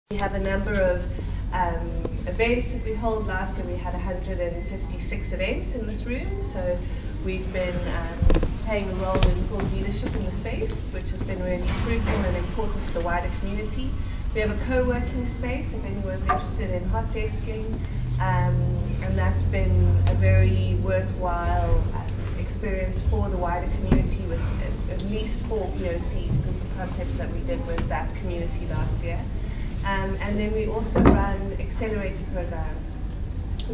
We have a number of events that we hold. Last year we had 156 events in this room, so we've been playing a role in thought leadership in the space, which has been really fruitful and important for the wider community. We have a co-working space if anyone's interested in hot desking, and that's been a very worthwhile experience for the wider community, with at least 4 POCs, proof of concepts, that we did with that community last year. And then we also run accelerator programs.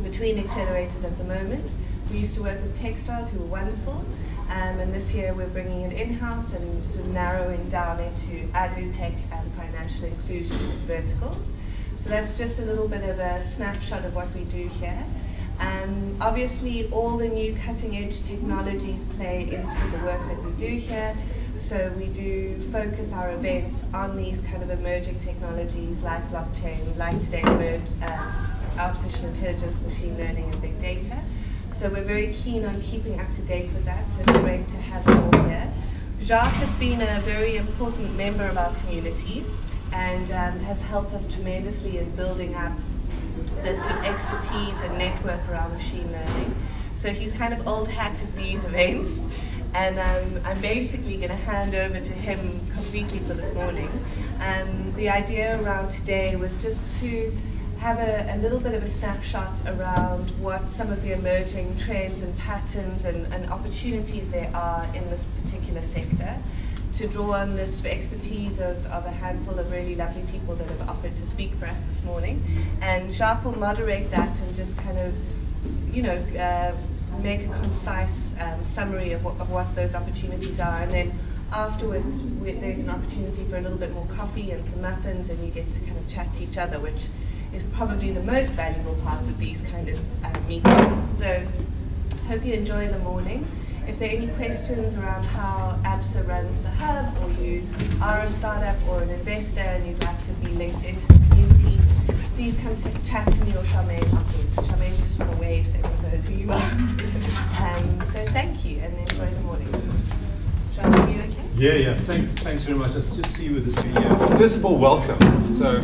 Between accelerators at the moment, we used to work with Techstars, who were wonderful, and this year we're bringing it in-house and sort of narrowing down into agri-tech and financial inclusion as verticals. So that's just a little bit of a snapshot of what we do here. Obviously, all the new cutting-edge technologies play into the work that we do here. So we do focus our events on these kind of emerging technologies like blockchain, like today artificial intelligence, machine learning, and big data. So we're very keen on keeping up to date with that, so it's great to have you all here. Jacques has been a very important member of our community and has helped us tremendously in building up the sort of expertise and network around machine learning. So he's kind of old hat at these events. And I'm basically going to hand over to him completely for this morning. The idea around today was just to have a little bit of a snapshot around what some of the emerging trends and patterns and opportunities there are in this particular sector, to draw on this expertise of a handful of really lovely people that have offered to speak for us this morning. And Jacques will moderate that and just kind of, make a concise summary of what those opportunities are, and then afterwards there's an opportunity for a little bit more coffee and some muffins, and you get to kind of chat to each other, which is probably the most valuable part of these kind of meetups. So hope you enjoy the morning. If there are any questions around how ABSA runs the hub, or you are a startup or an investor and you'd like to be linked into the community, please come to chat to me or Charmaine afterwards. Charmaine just want to wave so everyone knows who you are. So thank you, and enjoy the morning. Jacques, are you okay? Yeah. Thanks very much. Let's just see you with the studio. First of all, welcome. So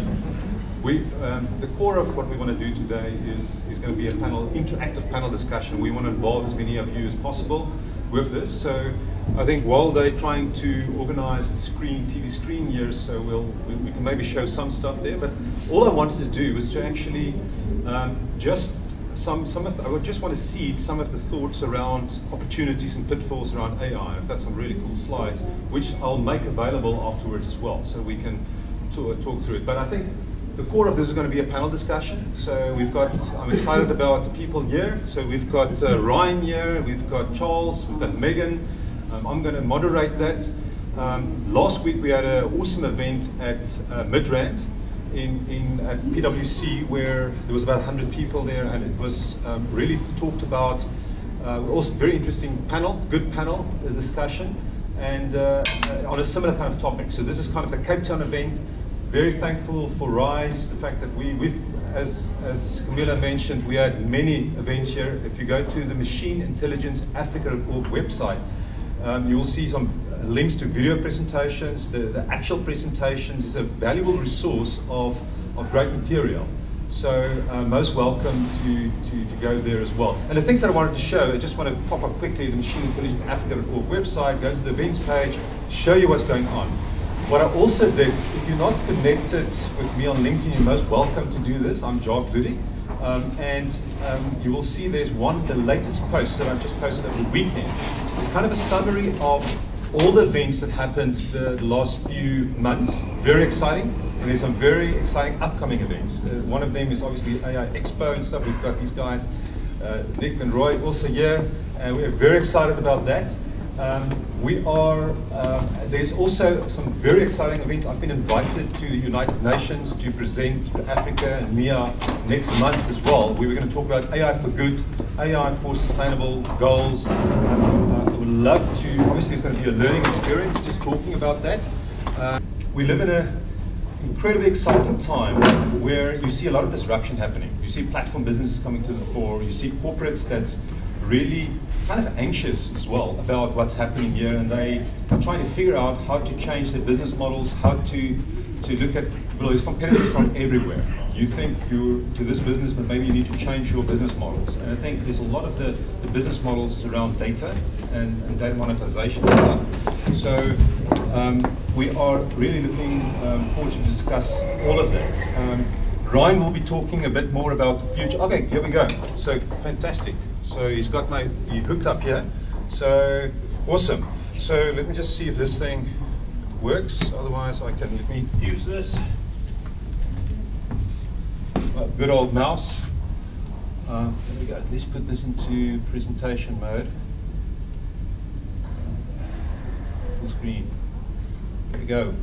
the core of what we want to do today is going to be a interactive panel discussion. We want to involve as many of you as possible with this. So I think while they're trying to organize a TV screen here, so we can maybe show some stuff there. But all I wanted to do was to actually I just want to seed some of the thoughts around opportunities and pitfalls around AI. I've got some really cool slides, which I'll make available afterwards as well, so we can talk through it. But I think the core of this is going to be a panel discussion. So I'm excited about the people here. So we've got Ryan here, we've got Charles, we've got Megan. I'm going to moderate that. Last week we had an awesome event at Midrand at PwC, where there was about 100 people there, and it was really talked about. Also very interesting panel, good panel discussion, and on a similar kind of topic. So this is kind of a Cape Town event. Very thankful for Rise, the fact that as Camilla mentioned, we had many events here. If you go to the Machine Intelligence Africa Report website, you will see some links to video presentations. The actual presentations is a valuable resource of great material. So most welcome to go there as well. And the things that I wanted to show, I just want to pop up quickly the Machine Intelligence Africa Report website, go to the events page, show you what's going on. What I also did, if you're not connected with me on LinkedIn, you're most welcome to do this. I'm Jacques, Ludik. And you will see there's one of the latest posts that I've just posted over the weekend. It's kind of a summary of all the events that happened the last few months. Very exciting. And there's some very exciting upcoming events. One of them is obviously AI Expo and stuff. We've got these guys, Nick and Roy, also here. And we're very excited about that. There's also some very exciting events. I've been invited to the United Nations to present to Africa and MIIA next month as well. We were going to talk about AI for good, AI for sustainable goals. I would love to, obviously it's going to be a learning experience just talking about that. We live in an incredibly exciting time where you see a lot of disruption happening. You see platform businesses coming to the fore. You see corporates that's really kind of anxious as well about what's happening here, and they are trying to figure out how to change their business models, how to to look at, well, there's competitors from everywhere. You think you're to this business, but maybe you need to change your business models. And I think there's a lot of the business models around data and data monetization and stuff. So we are really looking forward to discuss all of that. Ryan will be talking a bit more about the future. Okay, here we go. So fantastic. So he's got he hooked up here. So awesome. So let me just see if this thing works. Otherwise, let me use this. Good old mouse. There we go. Let's put this into presentation mode. Full screen. There we go.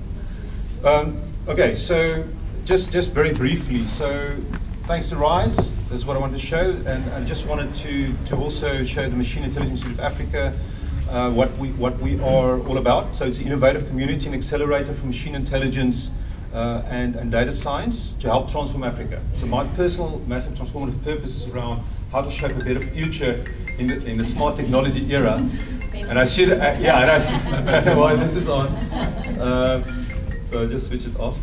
Okay, so just very briefly. So thanks to Rise, this is what I wanted to show, and I just wanted to also show the Machine Intelligence Institute of Africa what we are all about. So it's an innovative community and accelerator for machine intelligence and data science to help transform Africa. So my personal massive transformative purpose is around how to shape a better future in the smart technology era. And I should, that's why this is on. So I'll just switch it off.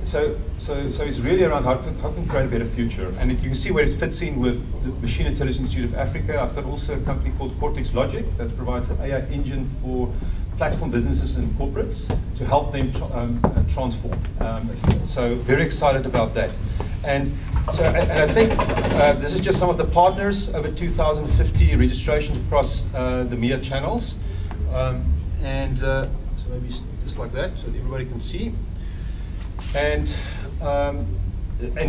So it's really around how can create a better future. And you can see where it fits in with the Machine Intelligence Institute of Africa. I've got also a company called Cortex Logic that provides an AI engine for platform businesses and corporates to help them transform. So very excited about that. And I think this is just some of the partners, over 2,050 registrations across the MIIA channels. So maybe just like that so that everybody can see. And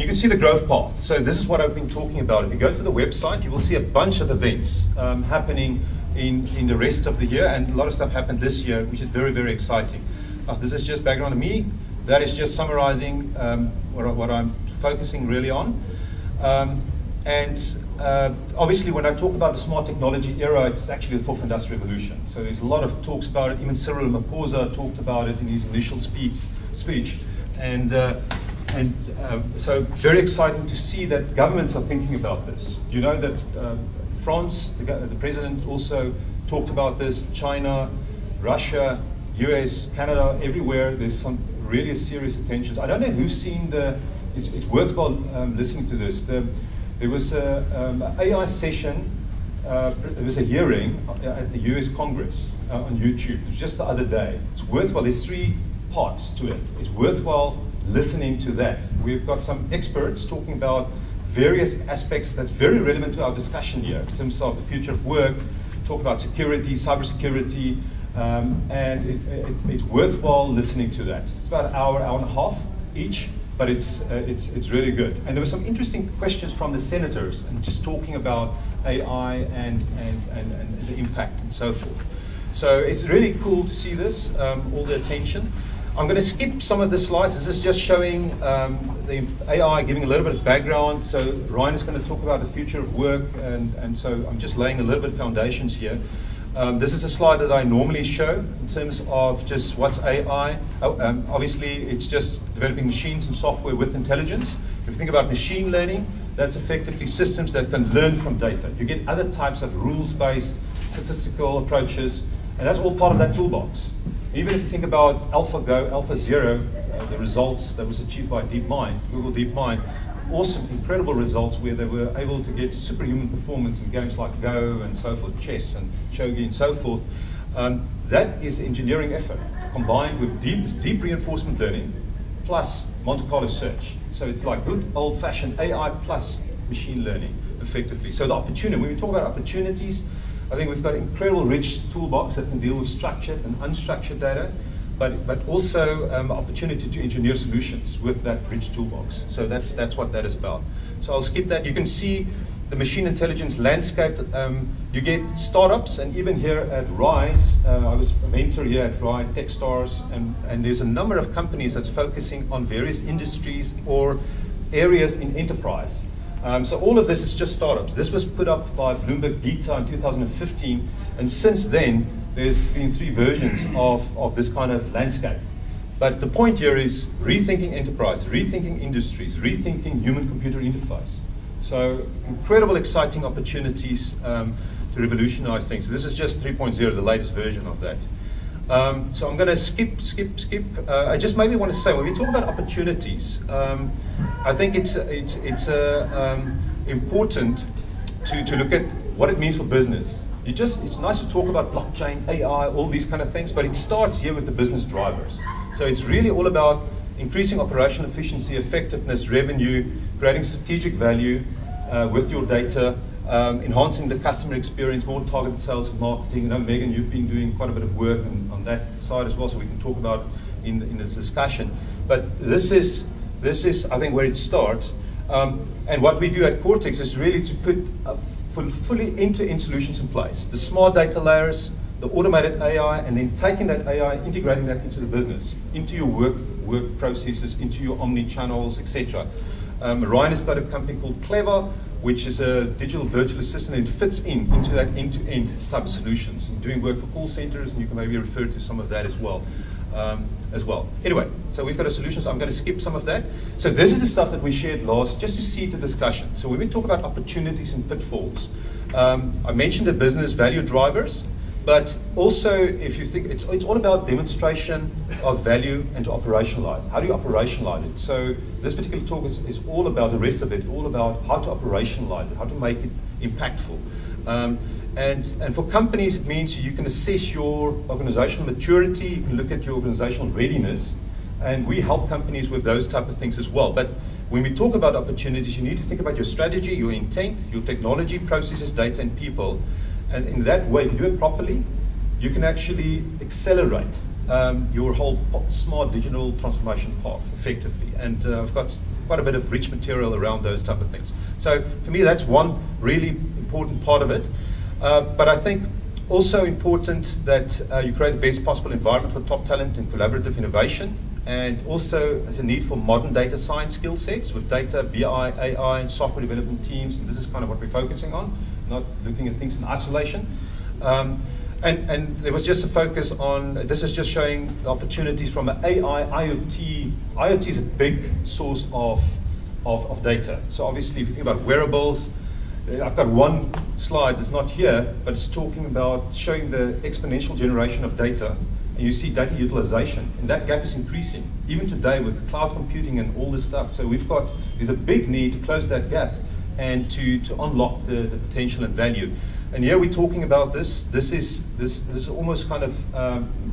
you can see the growth path. So this is what I've been talking about. If you go to the website, you will see a bunch of events happening in the rest of the year, and a lot of stuff happened this year, which is very, very exciting. This is just background of me. That is just summarizing what I'm focusing really on. Obviously, when I talk about the smart technology era, it's actually the fourth industrial revolution. So there's a lot of talks about it. Even Cyril Ramaphosa talked about it in his initial speech. So very exciting to see that governments are thinking about this. You know that France, the president also talked about this. China, Russia, US, Canada, everywhere. There's some really serious attentions. I don't know who's seen it's worthwhile listening to this. There was an AI session. There was a hearing at the US Congress on YouTube. It was just the other day. It's worthwhile. There's 3 parts to it. It's worthwhile listening to that. We've got some experts talking about various aspects that's very relevant to our discussion here in terms of the future of work, talk about security, cybersecurity, and it's worthwhile listening to that. It's about an hour and a half each, but it's really good. And there were some interesting questions from the senators and just talking about AI and the impact and so forth. So it's really cool to see this, all the attention. I'm going to skip some of the slides. This is just showing the AI, giving a little bit of background. So Ryan is going to talk about the future of work, and so I'm just laying a little bit of foundations here. This is a slide that I normally show in terms of just what's AI. Obviously, it's just developing machines and software with intelligence. If you think about machine learning, that's effectively systems that can learn from data. You get other types of rules-based statistical approaches, and that's all part of that toolbox. Even if you think about AlphaGo, AlphaZero, the results that was achieved by DeepMind, Google DeepMind, awesome, incredible results where they were able to get superhuman performance in games like Go and so forth, chess and shogi and so forth. That is engineering effort combined with deep reinforcement learning plus Monte Carlo search. So it's like good old-fashioned AI plus machine learning effectively. So the opportunity, when we talk about opportunities, I think we've got an incredible rich toolbox that can deal with structured and unstructured data, but also opportunity to engineer solutions with that rich toolbox. So that's what that is about. So I'll skip that. You can see the machine intelligence landscape. You get startups, and even here at Rise, I was a mentor here at Rise, Techstars, and there's a number of companies that's focusing on various industries or areas in enterprise. So all of this is just startups. This was put up by Bloomberg Beta in 2015, and since then, there's been 3 versions of this kind of landscape. But the point here is rethinking enterprise, rethinking industries, rethinking human-computer interface. So incredible, exciting opportunities to revolutionize things. So this is just 3.0, the latest version of that. So I'm going to skip. I just maybe want to say, when we talk about opportunities, I think it's important to look at what it means for business. It's nice to talk about blockchain, AI, all these kind of things, but it starts here with the business drivers. So it's really all about increasing operational efficiency, effectiveness, revenue, creating strategic value with your data, enhancing the customer experience, more targeted sales and marketing. Megan, you've been doing quite a bit of work on that side as well, so we can talk about in this discussion. But this is, I think, where it starts. And what we do at Cortex is really to put fully end-to-end solutions in place. The smart data layers, the automated AI, and then taking that AI, integrating that into the business, into your work processes, into your omni-channels, etc. Ryan has got a company called Clever, which is a digital virtual assistant, and it fits into that end-to-end type of solutions. And doing work for call centers, and you can maybe refer to some of that as well. Anyway, so we've got a solution, so I'm going to skip some of that. So this is the stuff that we shared last, just to see the discussion. So when we talk about opportunities and pitfalls, I mentioned the business value drivers, but also if you think, it's all about demonstration of value and to operationalize. How do you operationalize it? So this particular talk is all about the rest of it, all about how to operationalize it, how to make it impactful. And for companies, it means you can assess your organizational maturity, you can look at your organizational readiness, and we help companies with those type of things as well. But when we talk about opportunities, you need to think about your strategy, your intent, your technology, processes, data, and people. And in that way, if you do it properly, you can actually accelerate your whole smart digital transformation path effectively. And I've got quite a bit of rich material around those type of things. So for me, that's one really important part of it. But I think also important that you create the best possible environment for top talent and collaborative innovation. And also there's a need for modern data science skill sets with data, BI, AI, software development teams. And this is kind of what we're focusing on, not looking at things in isolation. And there was just a focus on, this is just showing the opportunities from an AI, IoT. IoT is a big source of data. So obviously if you think about wearables, I've got one slide that's not here, but it's talking about showing the exponential generation of data. And you see data utilization, and that gap is increasing, even today with cloud computing and all this stuff. So there's a big need to close that gap and to unlock the potential and value. And here we're talking about this. This is almost kind of,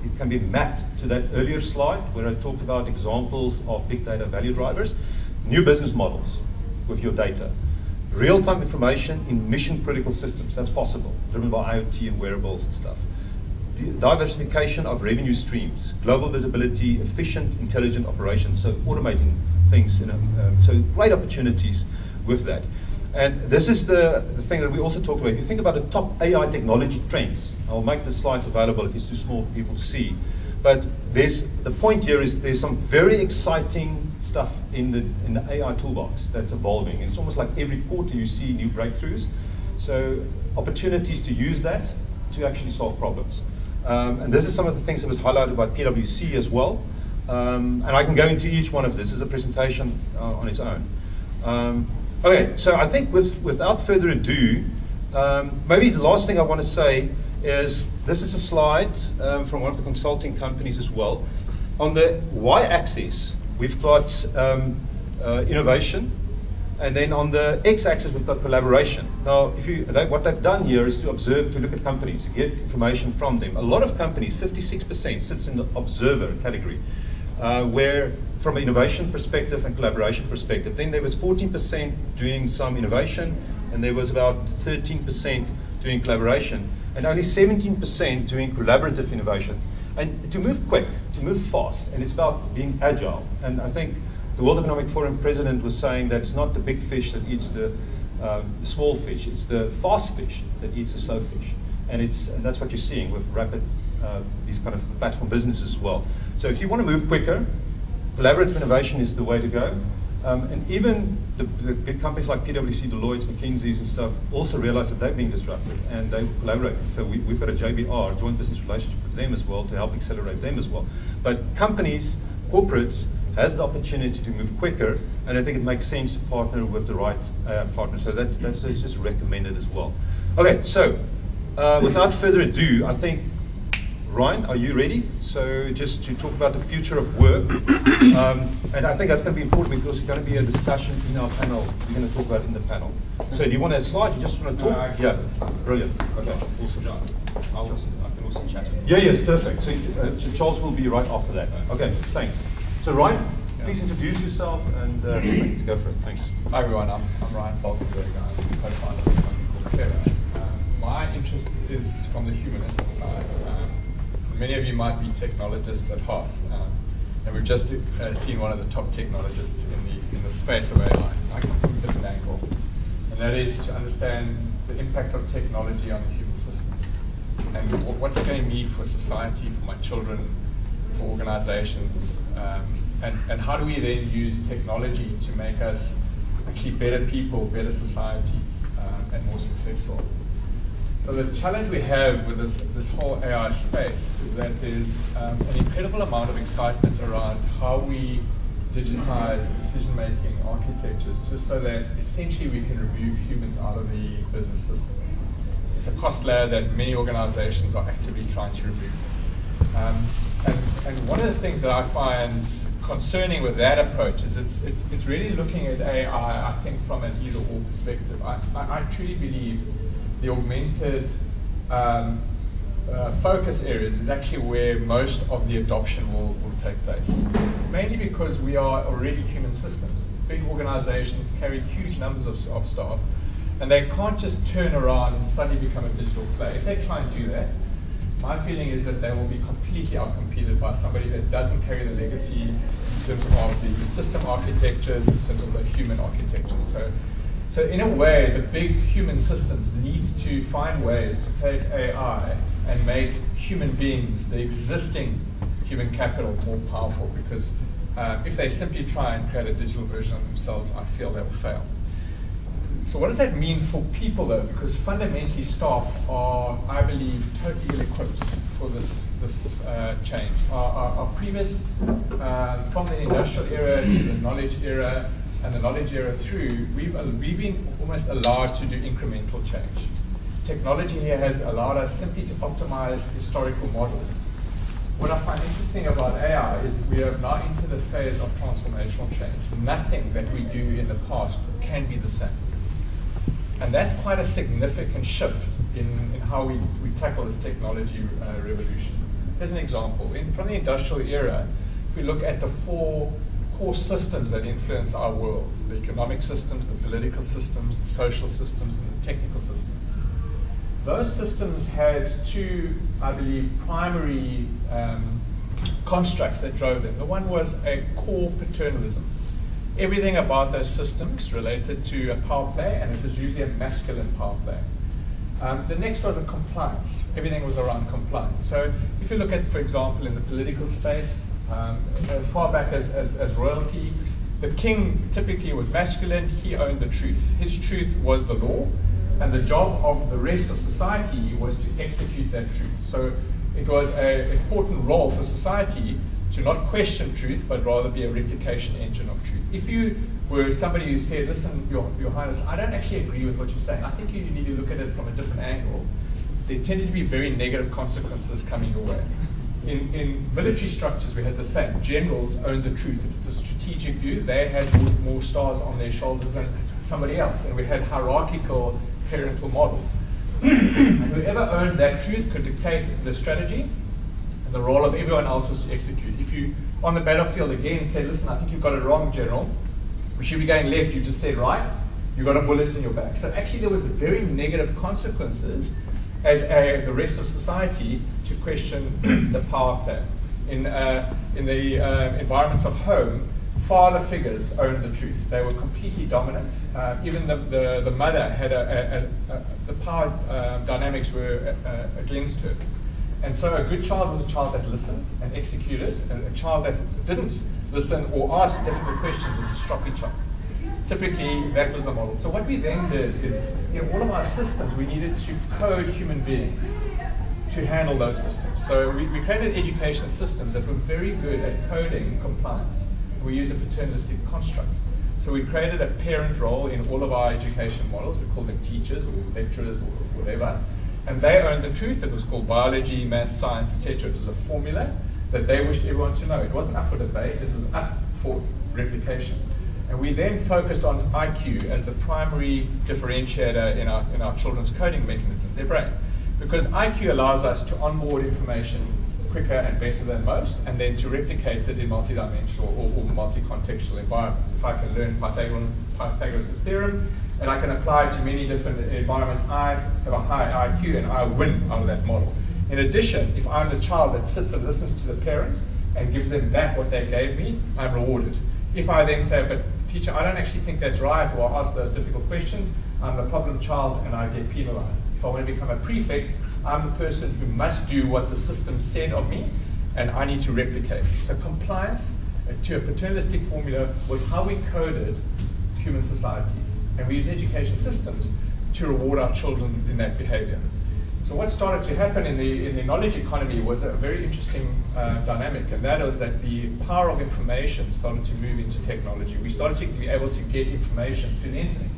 it can be mapped to that earlier slide where I talked about examples of big data value drivers. New business models with your data. Real-time information in mission-critical systems, that's possible, driven by IoT and wearables and stuff. Diversification of revenue streams, global visibility, efficient, intelligent operations, so automating things, so great opportunities with that. And this is the thing that we also talked about. If you think about the top AI technology trends, I'll make the slides available if it's too small for people to see. But the point here is there's some very exciting stuff in the AI toolbox that's evolving. And it's almost like every quarter you see new breakthroughs. So opportunities to use that to actually solve problems. And this is some of the things that was highlighted by PwC as well. And I can go into each one of this as a presentation on its own. Okay, so I think without further ado, maybe the last thing I want to say is this is a slide from one of the consulting companies as well. On the y-axis, we've got innovation, and then on the x-axis, we've got collaboration. Now, what they've done here is to look at companies, get information from them. A lot of companies, 56%, sits in the observer category, where from an innovation perspective and collaboration perspective. Then there was 14% doing some innovation, and there was about 13% doing collaboration, and only 17% doing collaborative innovation. And to move quick, to move fast, and it's about being agile. And I think the World Economic Forum president was saying that it's not the big fish that eats the small fish, it's the fast fish that eats the slow fish. And that's what you're seeing with rapid, these kind of platform businesses as well. So if you want to move quicker, collaborative innovation is the way to go. And even the big companies like PwC, Deloitte, McKinsey's and stuff also realize that they're being disrupted and they collaborate. So we've got a JBR, joint business relationship with them as well to help accelerate them as well. But companies, corporates, has the opportunity to move quicker, and I think it makes sense to partner with the right partner. So that's just recommended as well. Okay, so without further ado, I think Ryan, are you ready? So just to talk about the future of work. And I think that's going to be important because it's going to be a discussion in our panel. We're going to talk about in the panel. So do you want a slide? You just want to talk? Yeah, brilliant. Okay, awesome. I can also chat. Yeah, yes, perfect. So Charles will be right after that. Okay, thanks. So Ryan, please introduce yourself and go for it. Thanks. Hi everyone, I'm Ryan Falkenberg. I'm co-founder of a company called MIIA. My interest is from the humanist side. Many of you might be technologists at heart, and we've just seen one of the top technologists in the space of AI. I come from a different angle, and that is to understand the impact of technology on the human system, and what's it going to mean for society, for my children, for organizations, and how do we then use technology to make us actually better people, better societies, and more successful. So the challenge we have with this whole AI space is that there's an incredible amount of excitement around how we digitize decision-making architectures just so that essentially we can remove humans out of the business system. It's a cost layer that many organizations are actively trying to remove. And one of the things that I find concerning with that approach is it's really looking at AI, I think, from an either-or perspective. I truly believe the augmented focus areas is actually where most of the adoption will take place. Mainly because we are already human systems. Big organizations carry huge numbers of staff, and they can't just turn around and suddenly become a digital play. If they try and do that, my feeling is that they will be completely outcompeted by somebody that doesn't carry the legacy in terms of the system architectures, in terms of the human architectures. So in a way, the big human systems needs to find ways to take AI and make human beings, the existing human capital, more powerful, because if they simply try and create a digital version of themselves, I feel they will fail. So what does that mean for people, though? Because fundamentally, staff are, I believe, totally ill-equipped for this change. Our previous, from the industrial era to the knowledge era, and the knowledge era through, we've been almost allowed to do incremental change. Technology here has allowed us simply to optimize historical models. What I find interesting about AI is we are now into the phase of transformational change. Nothing that we do in the past can be the same. And that's quite a significant shift in how we tackle this technology revolution. Here's an example. From the industrial era, if we look at the four core systems that influence our world, the economic systems, the political systems, the social systems, and the technical systems. Those systems had two, I believe, primary constructs that drove them. The one was a core paternalism. Everything about those systems related to a power play, and it was usually a masculine power play. The next was a compliance. Everything was around compliance. So if you look at, for example, in the political space, as far back as royalty, the king typically was masculine. He owned the truth. His truth was the law, and the job of the rest of society was to execute that truth. So it was an important role for society to not question truth, but rather be a replication engine of truth. If you were somebody who said, listen, Your Highness, I don't actually agree with what you're saying. I think you need to look at it from a different angle. There tended to be very negative consequences coming your way. In military structures, we had the same. Generals owned the truth. It was a strategic view. They had more stars on their shoulders than somebody else. And we had hierarchical parental models. And whoever owned that truth could dictate the strategy, and the role of everyone else was to execute. If you, on the battlefield again, said, listen, I think you've got it wrong, General. We should be going left. You just said right. You got a bullet in your back. So actually there was very negative consequences as the rest of society to question the power play. In the environments of home, father figures owned the truth. They were completely dominant. Even the mother had the power dynamics were against her. And so a good child was a child that listened and executed, and a child that didn't listen or ask difficult questions was a stroppy child. Typically, that was the model. So what we then did is, in all of our systems, we needed to code human beings to handle those systems. So we created education systems that were very good at coding compliance. We used a paternalistic construct. So we created a parent role in all of our education models. We call them teachers or lecturers or whatever. And they owned the truth. It was called biology, math, science, etc. It was a formula that they wished everyone to know. It wasn't up for debate, it was up for replication. And we then focused on IQ as the primary differentiator in our children's coding mechanism, their brain. Because IQ allows us to onboard information quicker and better than most, and then to replicate it in multidimensional or multi-contextual environments. If I can learn Pythagoras' theorem, and I can apply it to many different environments, I have a high IQ and I win out of that model. In addition, if I'm the child that sits and listens to the parent and gives them back what they gave me, I'm rewarded. If I then say, but teacher, I don't actually think that's right, or I ask those difficult questions, I'm the problem child and I get penalized. If I want to become a prefect, I'm the person who must do what the system said of me, and I need to replicate. So compliance to a paternalistic formula was how we coded human societies. And we use education systems to reward our children in that behavior. So what started to happen in the knowledge economy was a very interesting dynamic, and that was that the power of information started to move into technology. We started to be able to get information through the internet.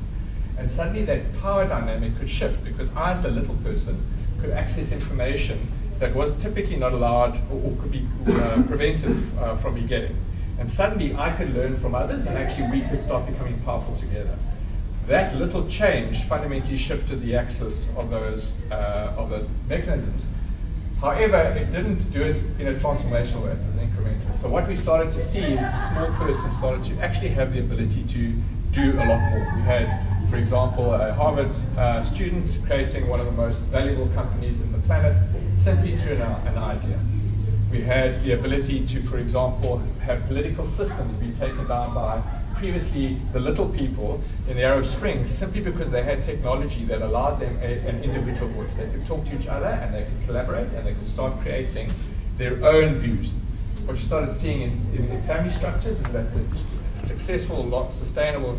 And suddenly that power dynamic could shift, because I, as the little person, could access information that was typically not allowed or could be prevented from me getting. And suddenly I could learn from others, and actually we could start becoming powerful together. That little change fundamentally shifted the axis of those mechanisms. However, it didn't do it in a transformational way, it was incremental. So what we started to see is the small person started to actually have the ability to do a lot more. We had, for example, a Harvard student creating one of the most valuable companies in the planet simply through an idea. We had the ability to, for example, have political systems be taken down by previously the little people in the Arab Spring, simply because they had technology that allowed them an individual voice. They could talk to each other and they could collaborate and they could start creating their own views. What you started seeing in family structures is that the successful, sustainable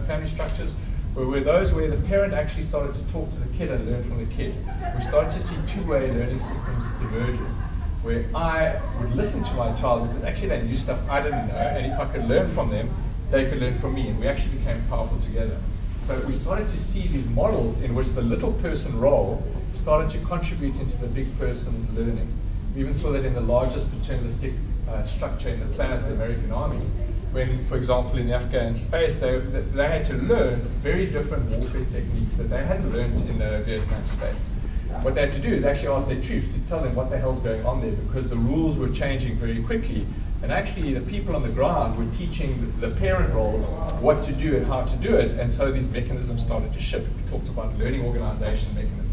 family structures were those where the parent actually started to talk to the kid and learn from the kid. We started to see two-way learning systems emerging, where I would listen to my child because actually they knew stuff I didn't know, and if I could learn from them, they could learn from me, and we actually became powerful together. So we started to see these models in which the little person role started to contribute into the big person's learning. We even saw that in the largest paternalistic structure in the planet, the American Army, when, for example, in the Afghan space, they had to learn very different warfare techniques that they hadn't learned in the Vietnam space. What they had to do is actually ask their troops to tell them what the hell's going on there, because the rules were changing very quickly. And actually, the people on the ground were teaching the parent role what to do and how to do it, and so these mechanisms started to shift. We talked about learning organization mechanisms.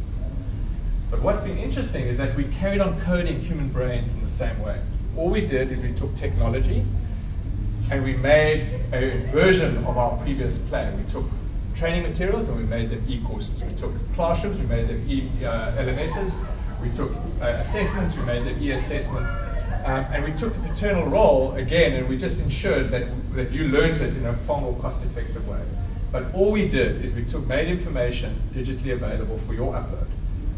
But what's been interesting is that we carried on coding human brains in the same way. All we did is we took technology and we made a version of our previous plan. We took training materials and we made them e-courses. We took classrooms, we made them LMSs. We took assessments, we made them e-assessments. And we took the paternal role again, and we just ensured that you learned it in a far more cost-effective way. But all we did is we made information digitally available for your upload.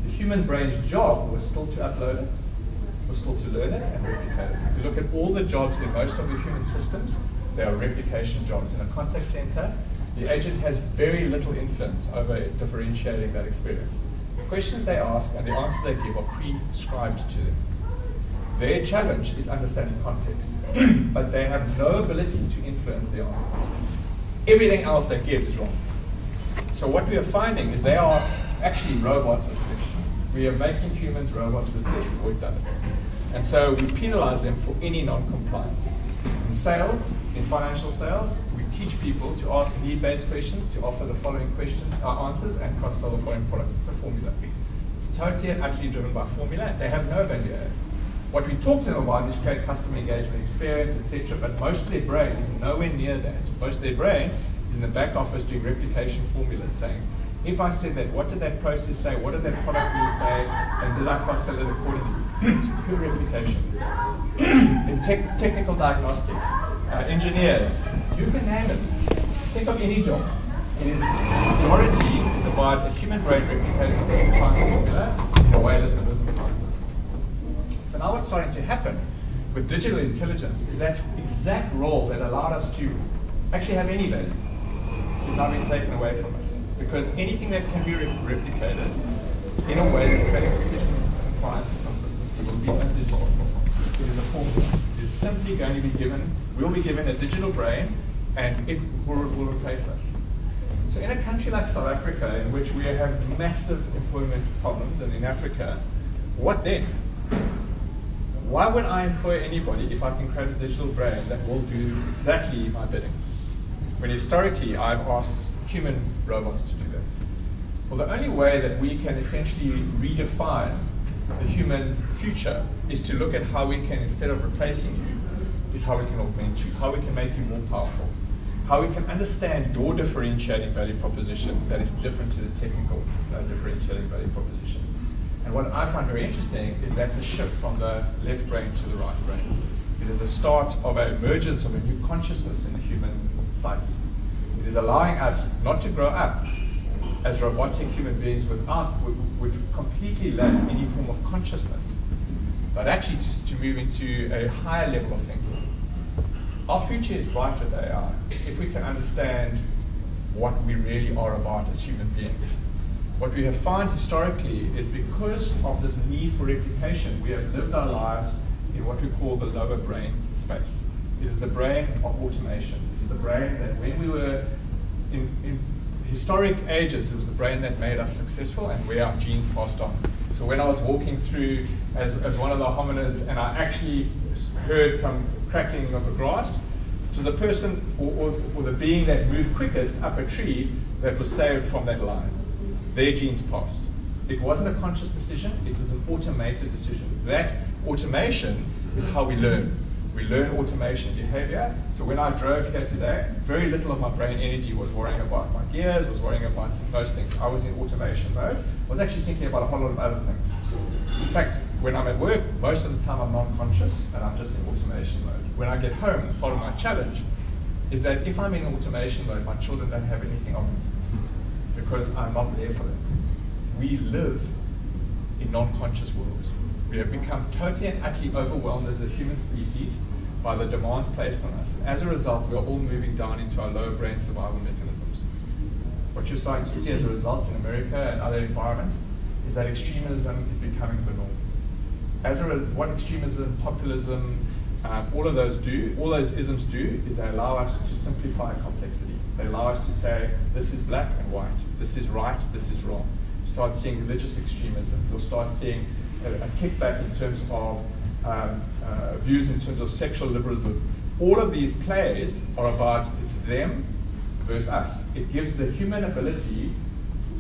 The human brain's job was still to upload it, was still to learn it and replicate it. If you look at all the jobs in most of the human systems, they are replication jobs. In a contact center, the agent has very little influence over differentiating that experience. The questions they ask and the answers they give are prescribed to them. Their challenge is understanding context, but they have no ability to influence the answers. Everything else they give is wrong. So what we are finding is they are actually robots with flesh. We are making humans robots with flesh. We've always done it. And so we penalize them for any non-compliance. In sales, in financial sales, we teach people to ask need-based questions, to offer the following questions, answers, and cross-sell the following products. It's a formula. It's totally and utterly driven by formula. They have no value add. What we talk to them about is create customer engagement experience, etc., but most of their brain is nowhere near that. Most of their brain is in the back office doing replication formulas, saying, if I said that, what did that process say? What did that product rule say? And did I cross-sell it accordingly? Pure replication. In technical diagnostics, engineers, you can name it. Think of any job. The majority is about a human brain replicating the formula in a way that the business wants. So now what's starting to happen with digital intelligence is that exact role that allowed us to actually have any value is now being taken away from us. Because anything that can be replicated in a way that creating precision, compliance, and consistency will be done digitally. It is a formula. It is simply going to be given, we'll be given a digital brain, and it will replace us. So in a country like South Africa, in which we have massive employment problems, and in Africa, what then? Why would I employ anybody if I can create a digital brain that will do exactly my bidding? When historically I've asked human robots to do that. Well, the only way that we can essentially redefine the human future is to look at how we can, instead of replacing you, is how we can augment you, how we can make you more powerful, how we can understand your differentiating value proposition that is different to the technical differentiating value proposition. And what I find very interesting is that's a shift from the left brain to the right brain. It is a start of an emergence of a new consciousness in the human psyche. It is allowing us not to grow up as robotic human beings which completely lack any form of consciousness, but actually just to move into a higher level of thinking. Our future is bright with AI if we can understand what we really are about as human beings. What we have found historically is because of this need for replication, we have lived our lives in what we call the lower brain space. It is the brain of automation. It is the brain that when we were in historic ages, it was the brain that made us successful and where our genes passed on. So when I was walking through as one of the hominids and I actually heard some crackling of the grass, to the person or the being that moved quickest up a tree that was saved from that line. Their genes passed. It wasn't a conscious decision, it was an automated decision. That automation is how we learn. We learn automation behavior. So when I drove here today, very little of my brain energy was worrying about my gears, was worrying about most things. I was in automation mode. I was actually thinking about a whole lot of other things. In fact, when I'm at work, most of the time I'm non-conscious and I'm just in automation mode. When I get home, part of my challenge is that if I'm in automation mode, my children don't have anything of me because I'm not there for them. We live in non-conscious worlds. We have become totally and utterly overwhelmed as a human species by the demands placed on us. And as a result, we are all moving down into our lower brain survival mechanisms. What you're starting to see as a result in America and other environments is that extremism is becoming the norm. As a result, what extremism, populism, all of those isms do is they allow us to simplify complexity. They allow us to say, this is black and white, this is right, this is wrong. You start seeing religious extremism. You'll start seeing a kickback in terms of views in terms of sexual liberalism. All of these plays are about it's them versus us. It gives the human ability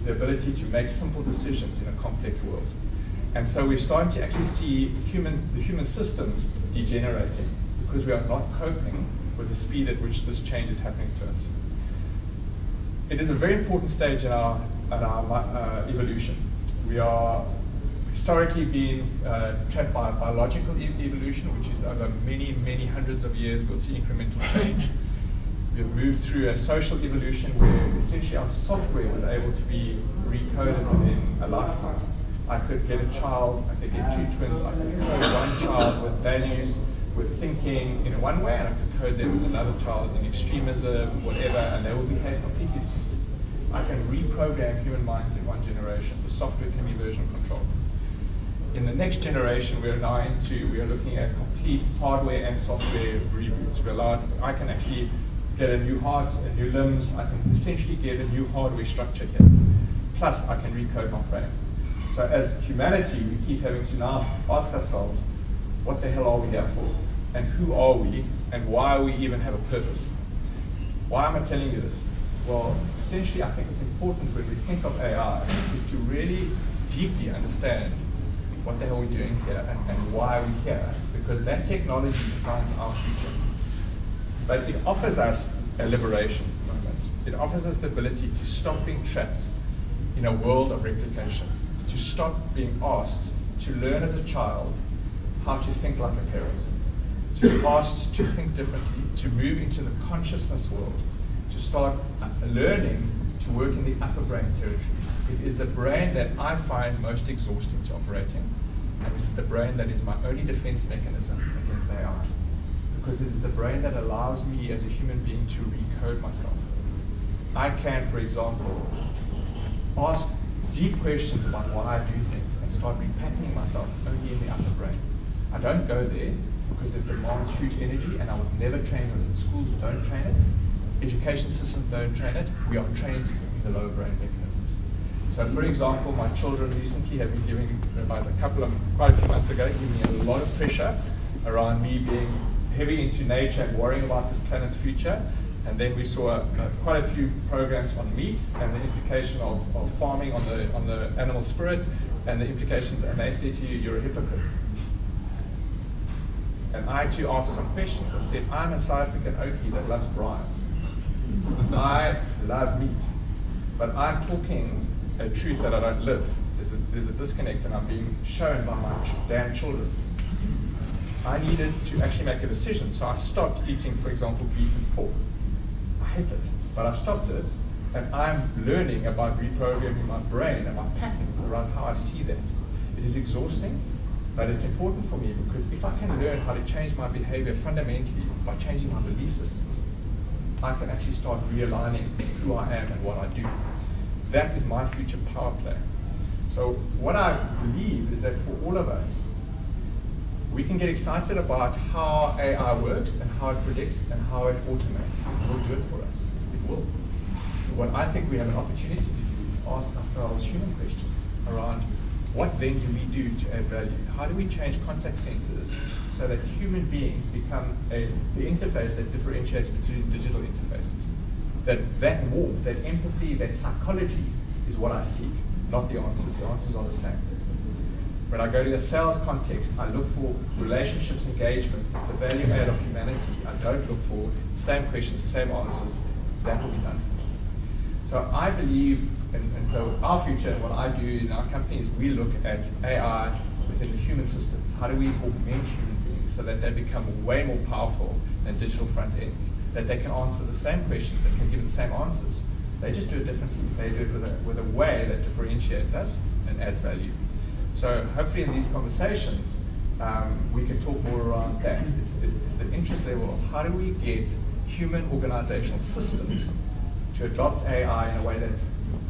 the ability to make simple decisions in a complex world. And so we're starting to actually see the human systems degenerating because we are not coping with the speed at which this change is happening to us. It is a very important stage in our evolution. We are historically been trapped by biological evolution, which is over many, many hundreds of years. We'll see incremental change. We've moved through a social evolution where essentially our software was able to be recoded within a lifetime. I could get a child, I could get two twins, I could code one child with values, with thinking in one way, and I could code them with another child in extremism, whatever, and they will behave completely differently. I can reprogram human minds in one generation. The software can be version controlled. In the next generation, we are looking at complete hardware and software reboots. I can actually get a new heart, a new limbs. I can essentially get a new hardware structure here. Plus, I can recode my brain. So as humanity, we keep having to now ask ourselves, what the hell are we here for? And who are we? And why we even have a purpose? Why am I telling you this? Well, essentially, I think it's important when we think of AI is to really deeply understand what the hell we're doing here and why we're here, because that technology defines our future. But it offers us a liberation moment. It offers us the ability to stop being trapped in a world of replication, to stop being asked to learn as a child how to think like a parent, to be asked to think differently, to move into the consciousness world, to start learning to work in the upper brain territory. It is the brain that I find most exhausting to operate in, and it is the brain that is my only defense mechanism against AI, because it is the brain that allows me as a human being to recode myself. I can, for example, ask deep questions about why I do things and start repatterning myself only in the upper brain. I don't go there because it demands huge energy, and I was never trained in it. Schools don't train it. Education systems don't train it. We are trained in the lower brain mechanisms. So, for example, my children recently have been giving, quite a few months ago, giving me a lot of pressure around me being heavy into nature and worrying about this planet's future. And then we saw quite a few programs on meat and the implication of farming on the animal spirit and the implications, and they say to you, you're a hypocrite. And I had to ask some questions. I said, I'm a South African Okie that loves braais. I love meat. But I'm talking a truth that I don't live. There's a disconnect, and I'm being shown by my damn children. I needed to actually make a decision, so I stopped eating, for example, beef and pork. I hate it, but I stopped it, and I'm learning about reprogramming my brain and my patterns around how I see that. It is exhausting, but it's important for me, because if I can learn how to change my behavior fundamentally by changing my belief systems, I can actually start realigning who I am and what I do. That is my future power play. So what I believe is that for all of us, we can get excited about how AI works and how it predicts and how it automates. It will do it for us. It will. What I think we have an opportunity to do is ask ourselves human questions around what then do we do to add value? How do we change contact centers so that human beings become the interface that differentiates between digital interfaces? That warmth, that empathy, that psychology is what I seek, not the answers. The answers are the same. When I go to a sales context, I look for relationships, engagement, the value add of humanity. I don't look for the same questions, the same answers. That will be done for me. So I believe, and so our future and what I do in our company is we look at AI within the human systems. How do we augment human beings so that they become way more powerful than digital front ends? That they can answer the same questions, they can give the same answers. They just do it differently. They do it with a way that differentiates us and adds value. So hopefully in these conversations, we can talk more around that. Is the interest level of how do we get human organizational systems to adopt AI in a way that's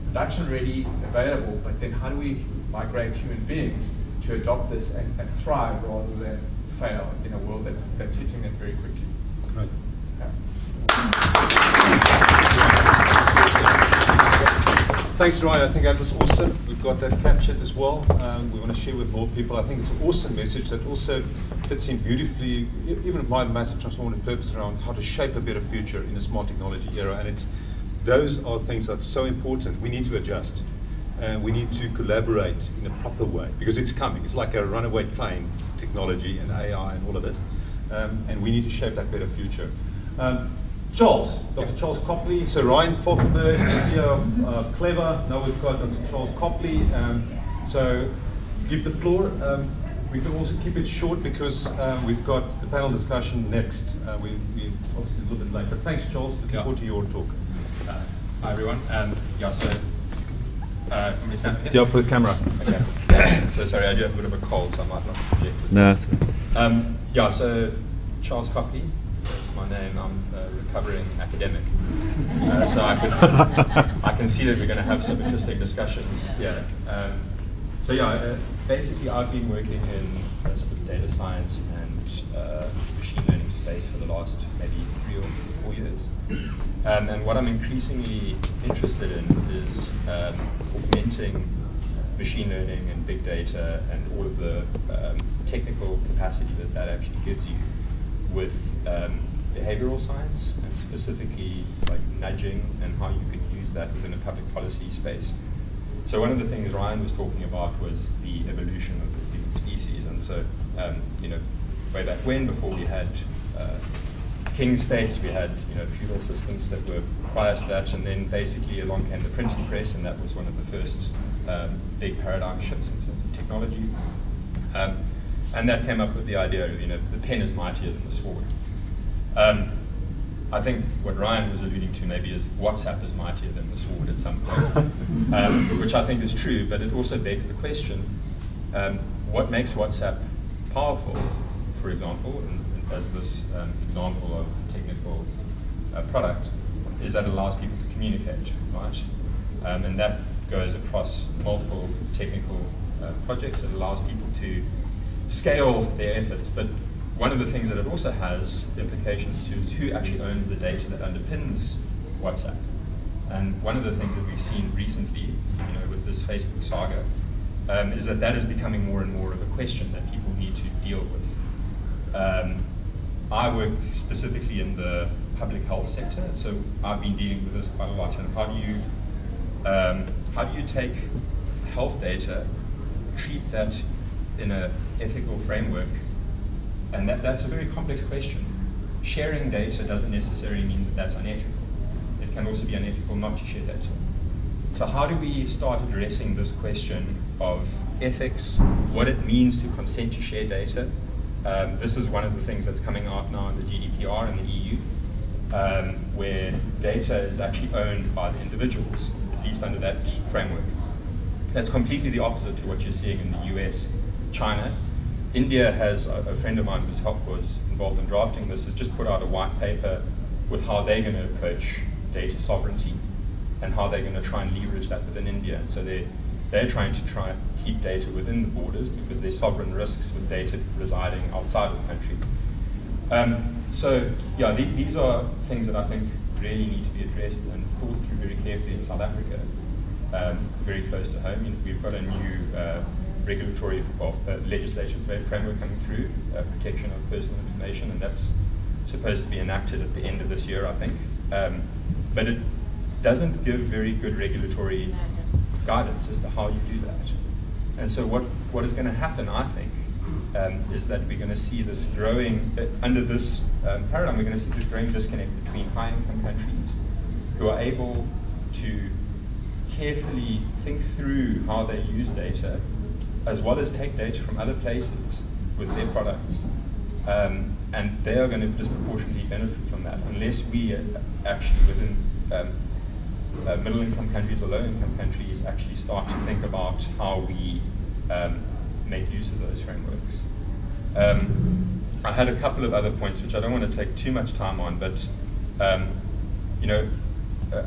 production ready, available, but then how do we migrate human beings to adopt this and thrive rather than fail in a world that's hitting them very quickly. Great. Yeah. Thanks, Ryan. I think that was awesome. We've got that captured as well. We want to share with more people. I think it's an awesome message that also fits in beautifully, even with my massive transformative purpose around how to shape a better future in the smart technology era. And those are things that's so important. We need to adjust. And we need to collaborate in a proper way, because it's coming. It's like a runaway train, technology and AI and all of it. And we need to shape that better future. Charles, Dr. Charles Copley. So Ryan Falkenberg is here, Clever. Now we've got Dr. Charles Copley. So give the floor. We can also keep it short because we've got the panel discussion next. We obviously a little bit late. But thanks, Charles. Looking forward to your talk. Hi, everyone. Yeah, so can we stand here? Yeah, for the camera. Okay. So sorry, I do have a bit of a cold, so I might not project it. No. Yeah, so Charles Copley, that's my name. I'm a recovering academic. So I can see that we're going to have some interesting discussions here. So yeah, basically I've been working in sort of data science and machine learning space for the last maybe 3 or 4 years. And what I'm increasingly interested in is augmenting machine learning and big data and all of the technical capacity that actually gives you with behavioral science, and specifically like nudging and how you could use that within a public policy space. So one of the things Ryan was talking about was the evolution of the human species, and so way back when, before we had king states, we had feudal systems that were prior to that, and then basically along came the printing press, and that was one of the first big paradigm shifts in terms of technology. And that came up with the idea of the pen is mightier than the sword. I think what Ryan was alluding to maybe is WhatsApp is mightier than the sword at some point, which I think is true, but it also begs the question, what makes WhatsApp powerful, for example, and as this example of technical product, is that it allows people to communicate, right? And that goes across multiple technical projects. It allows people to scale their efforts. But one of the things that it also has implications to is who actually owns the data that underpins WhatsApp. And one of the things that we've seen recently, with this Facebook saga, is that is becoming more and more of a question that people need to deal with. I work specifically in the public health sector, so I've been dealing with this quite a lot. And how do you take health data, treat that in an ethical framework? And that's a very complex question. Sharing data doesn't necessarily mean that that's unethical. It can also be unethical not to share data. So how do we start addressing this question of ethics, what it means to consent to share data? This is one of the things that's coming out now in the GDPR in the EU, where data is actually owned by the individuals, at least under that framework. That's completely the opposite to what you're seeing in the US, China. India has, a friend of mine who was involved in drafting this, has just put out a white paper with how they're going to approach data sovereignty and how they're going to try and leverage that within India. So they're trying to keep data within the borders because there's sovereign risks with data residing outside of the country. So yeah, these are things that I think really need to be addressed and thought through very carefully in South Africa, very close to home. We've got a new regulatory legislative framework coming through, protection of personal information, and that's supposed to be enacted at the end of this year, I think. But it doesn't give very good regulatory guidance as to how you do that. And so what is going to happen, I think, is that we're going to see this growing, under this paradigm, we're going to see this growing disconnect between high-income countries who are able to carefully think through how they use data, as well as take data from other places with their products. And they are going to disproportionately benefit from that, unless we actually within middle-income countries or low-income countries actually start to think about how we make use of those frameworks. I had a couple of other points which I don't want to take too much time on, but I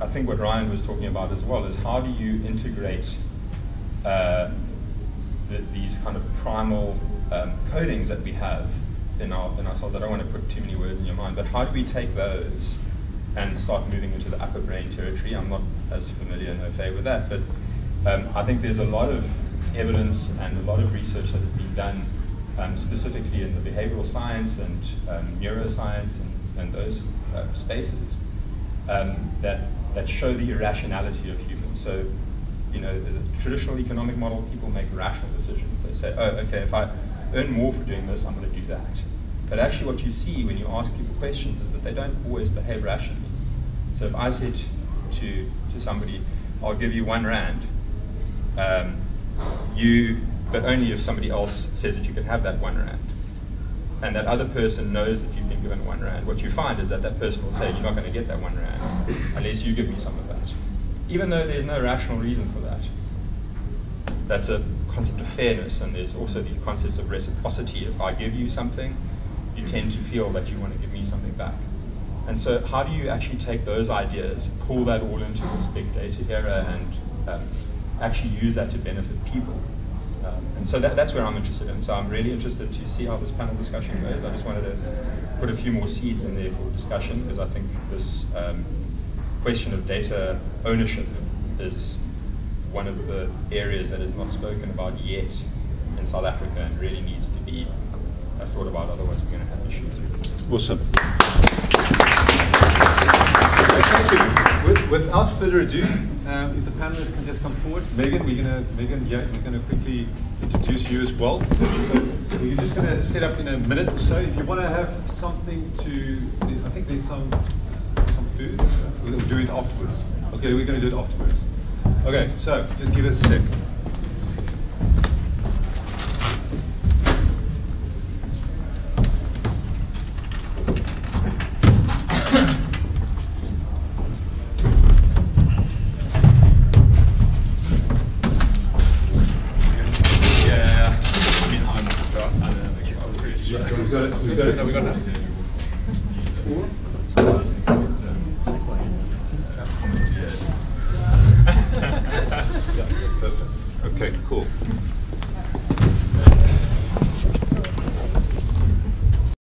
think what Ryan was talking about as well is how do you integrate these kind of primal codings that we have in ourselves. I don't want to put too many words in your mind, but how do we take those and start moving into the upper brain territory? I'm not as familiar, no favour with that, but I think there's a lot of evidence and a lot of research that has been done specifically in the behavioral science and neuroscience and those spaces that show the irrationality of humans. So, the traditional economic model, people make rational decisions. They say, oh, okay, if I earn more for doing this, I'm going to do that. But actually what you see when you ask people questions is that they don't always behave rationally. So if I said to somebody, I'll give you R1, but only if somebody else says that you can have that R1, and that other person knows that you've been given R1, what you find is that person will say, you're not going to get that R1 unless you give me some of that. Even though there's no rational reason for that. That's a concept of fairness, and there's also these concepts of reciprocity. If I give you something, you tend to feel that you want to give me something back. And so how do you actually take those ideas, pull that all into this big data era, and actually use that to benefit people? And so that's where I'm interested in. So I'm really interested to see how this panel discussion goes. I just wanted to put a few more seeds in there for discussion, because I think this question of data ownership is one of the areas that is not spoken about yet in South Africa and really needs to be thought about, otherwise we're going to have issues. Awesome. Without further ado, if the panelists can just come forward. Megan, we're going to quickly introduce you as well. So we're just going to set up in a minute or so. If you want to have something I think there's some food. We'll do it afterwards. Okay, we're going to do it afterwards. Okay, so just give us a sec. We've got enough